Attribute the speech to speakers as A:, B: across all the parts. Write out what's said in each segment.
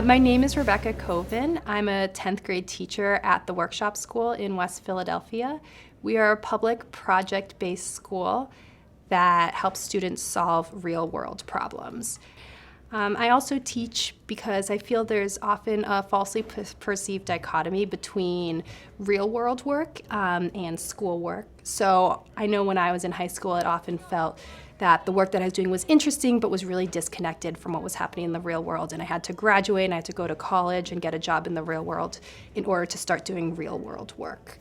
A: My name is Rebecca Coven. I'm a 10th grade teacher at the Workshop School in West Philadelphia. We are a public project-based school that helps students solve real-world problems. I also teach because I feel there's often a falsely perceived dichotomy between real-world work and schoolwork. So I know when I was in high school, it often felt that the work that I was doing was interesting but was really disconnected from what was happening in the real world, and I had to graduate and I had to go to college and get a job in the real world in order to start doing real-world work.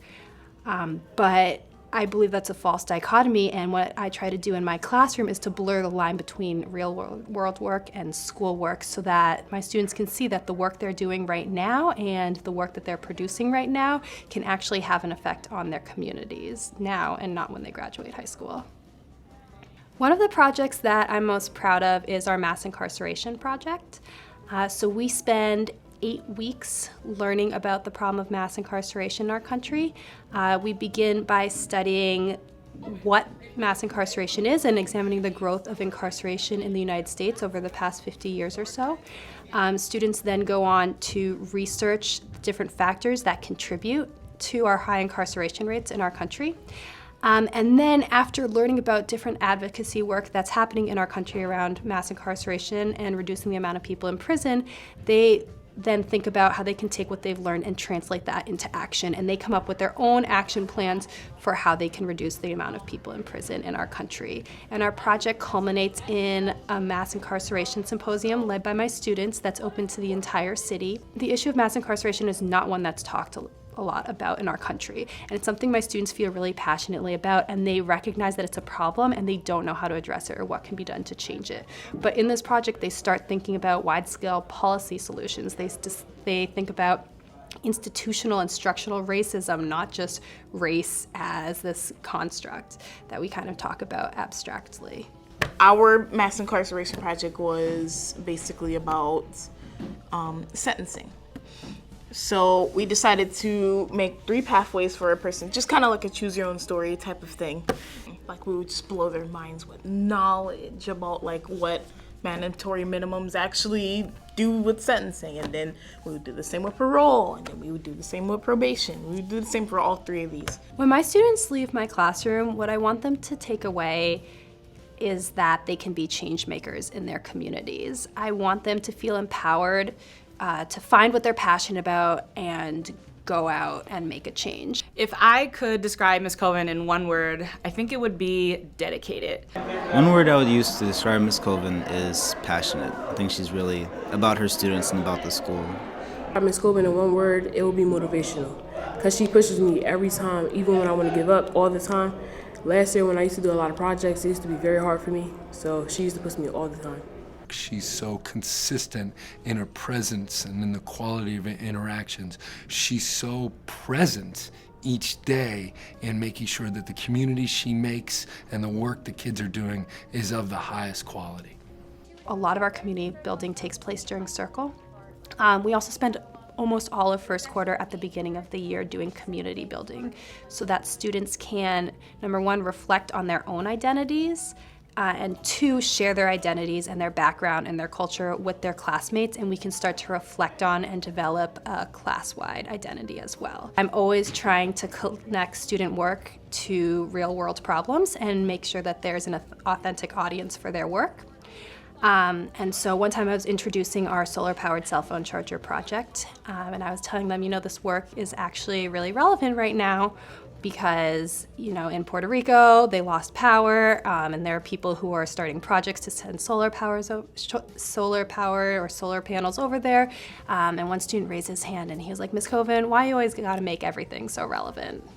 A: But I believe that's a false dichotomy, and what I try to do in my classroom is to blur the line between real-world work and schoolwork so that my students can see that the work they're doing right now and the work that they're producing right now can actually have an effect on their communities now and not when they graduate high school. One of the projects that I'm most proud of is our mass incarceration project. So we spend 8 weeks learning about the problem of mass incarceration in our country. We begin by studying what mass incarceration is and examining the growth of incarceration in the United States over the past 50 years or so. Students then go on to research different factors that contribute to our high incarceration rates in our country. And then after learning about different advocacy work that's happening in our country around mass incarceration and reducing the amount of people in prison, they then think about how they can take what they've learned and translate that into action. And they come up with their own action plans for how they can reduce the amount of people in prison in our country. And our project culminates in a mass incarceration symposium led by my students that's open to the entire city. The issue of mass incarceration is not one that's talked a lot about in our country, and it's something my students feel really passionately about, and they recognize that it's a problem and they don't know how to address it or what can be done to change it. But in this project they start thinking about wide-scale policy solutions. They think about institutional and structural racism, not just race as this construct that we kind of talk about abstractly.
B: Our mass incarceration project was basically about sentencing. So we decided to make 3 pathways for a person, just kind of like a choose your own story type of thing. Like we would just blow their minds with knowledge about like what mandatory minimums actually do with sentencing. And then we would do the same with parole, and then we would do the same with probation. We would do the same for all 3 of these.
A: When my students leave my classroom, what I want them to take away is that they can be change makers in their communities. I want them to feel empowered to find what they're passionate about and go out and make a change.
C: If I could describe Ms. Coven in one word, I think it would be dedicated.
D: One word I would use to describe Ms. Coven is passionate. I think she's really about her students and about the school.
E: Ms. Coven, in one word, it would be motivational, because she pushes me every time, even when I want to give up all the time. Last year when I used to do a lot of projects, it used to be very hard for me, so she used to push me all the time.
F: She's so consistent in her presence and in the quality of her interactions. She's so present each day in making sure that the community she makes and the work the kids are doing is of the highest quality.
A: A lot of our community building takes place during Circle. We also spend almost all of first quarter at the beginning of the year doing community building so that students can, number 1, reflect on their own identities, and 2, share their identities and their background and their culture with their classmates, and we can start to reflect on and develop a class-wide identity as well. I'm always trying to connect student work to real-world problems and make sure that there's an authentic audience for their work. And so one time I was introducing our solar-powered cell phone charger project, and I was telling them, this work is actually really relevant right now because, in Puerto Rico, they lost power, and there are people who are starting projects to send solar power or solar panels over there. And one student raised his hand and he was like, "Ms. Coven, why you always gotta make everything so relevant?"